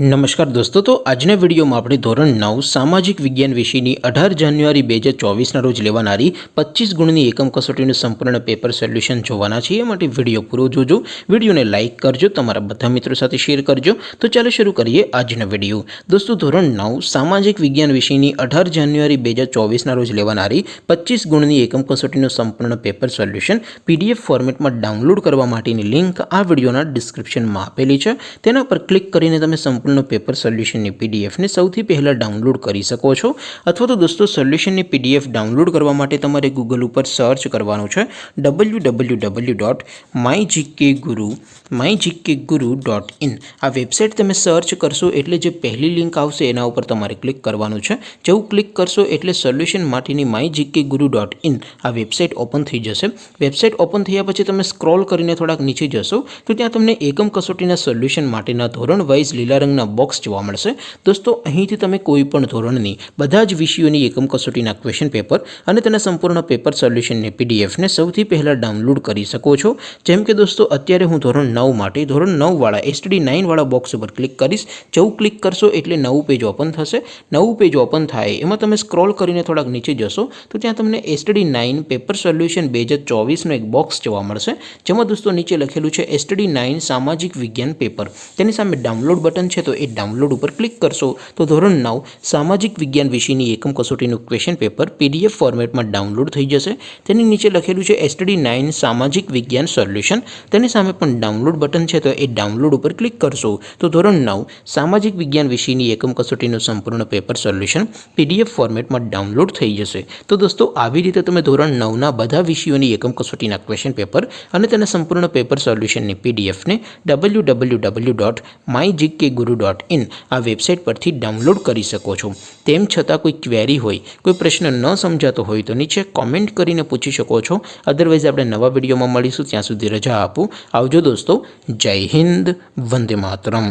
નમસ્કાર દોસ્તો, તો આજના વિડીયોમાં આપણે ધોરણ 9 સામાજિક વિજ્ઞાન વિષયની 18 જાન્યુઆરી 2024ના રોજ લેવાનારી 25 ગુણની એકમ કસોટીનું સંપૂર્ણ પેપર સોલ્યુશન જોવાના છીએ। માટે વિડીયો પૂરો જોજો, વિડીયોને લાઇક કરજો, તમારા બધા મિત્રો સાથે શેર કરજો। તો ચાલો શરૂ કરીએ આજનો વિડીયો। દોસ્તો, ધોરણ 9 સામાજિક વિજ્ઞાન વિષયની 18 જાન્યુઆરી 2024ના રોજ લેવાનારી 25 ગુણની એકમ કસોટીનું સંપૂર્ણ પેપર સોલ્યુશન PDF ફોર્મેટમાં ડાઉનલોડ કરવા માટેની લિંક આ વિડીયોના ડિસ્ક્રિપ્શનમાં આપેલી છે। તેના પર ક્લિક કરીને તમે સંપૂર્ણ પેપર સોલ્યુશનની PDF ને સૌથી પહેલા ડાઉનલોડ કરી શકો છો। અથવા તો દોસ્તો, સોલ્યુશનની PDF ડાઉનલોડ કરવા માટે તમારે ગૂગલ ઉપર સર્ચ કરવાનું છે www.mygkguru.in। આ વેબસાઇટ તમે સર્ચ કરશો એટલે જે પહેલી લિંક આવશે એના ઉપર તમારે ક્લિક કરવાનું છે। જેવું ક્લિક કરશો એટલે સોલ્યુશન માટેની mygkguru.in આ વેબસાઇટ ઓપન થઈ જશે। વેબસાઇટ ઓપન થયા પછી તમે સ્ક્રોલ કરીને થોડાક નીચે જશો તો ત્યાં તમને એકમ કસોટીના સોલ્યુશન માટેના ધોરણ વાઇઝ લીલા રંગના બોક્સ જોવા મળશે। દોસ્તો, અહીંથી તમે કોઈ પણ ધોરણની બધા જ વિષયોની એકમ કસોટીના ક્વેશ્ચન પેપર અને તેના સંપૂર્ણ પેપર સોલ્યુશનની PDF ને સૌથી પહેલા ડાઉનલોડ કરી શકો છો। જેમ કે દોસ્તો, અત્યારે હું ધોરણ 9 માટે ધોરણ 9 વાળા STD9 વાળા બોક્સ ઉપર ક્લિક કરીશ। જેવું ક્લિક કરશો એટલે નવું પેજ ઓપન થશે। નવું પેજ ઓપન થાય એમાં તમે સ્ક્રોલ કરીને થોડાક નીચે જશો તો ત્યાં તમને STD9 પેપર સોલ્યુશન 2024નો એક બોક્સ જોવા મળશે। જેમાં દોસ્તો નીચે લખેલું છે STD9 સામાજિક વિજ્ઞાન પેપર। તેની સામે ડાઉનલોડ બટન છે, તો એ ડાઉનલોડ ઉપર ક્લિક કરશો તો ધોરણ 9 સામાજિક વિજ્ઞાન વિષયની એકમ કસોટીનું ક્વેશ્ચન પેપર PDF ફોર્મેટમાં ડાઉનલોડ થઈ જશે। તેની નીચે લખેલું છે STD9 સામાજિક વિજ્ઞાન સોલ્યુશન। તેની સામે પણ ડાઉનલોડ બટન છે, તો એ ડાઉનલોડ ઉપર ક્લિક કરશો તો ધોરણ 9 સામાજિક વિજ્ઞાન વિષયની એકમ કસોટીનું સંપૂર્ણ પેપર સોલ્યુશન PDF ફોર્મેટમાં ડાઉનલોડ થઈ જશે। તો દોસ્તો, આવી રીતે તમે ધોરણ 9ના બધા વિષયોની એકમ કસોટીના ક્વેશ્ચન પેપર અને તેના સંપૂર્ણ પેપર સોલ્યુશનની PDF ને www.mygkguru.in આ વેબસાઇટ પરથી ડાઉનલોડ કરી શકો છો। તેમ છતાં કોઈ ક્વેરી હોય, કોઈ પ્રશ્ન ન સમજાતો હોય તો નીચે કોમેન્ટ કરીને પૂછી શકો છો। અદરવાઇઝ આપણે નવા વિડીયોમાં મળીશું, ત્યાં સુધી રજા આપો। આવજો દોસ્તો, જય હિન્દ, વંદે માતરમ।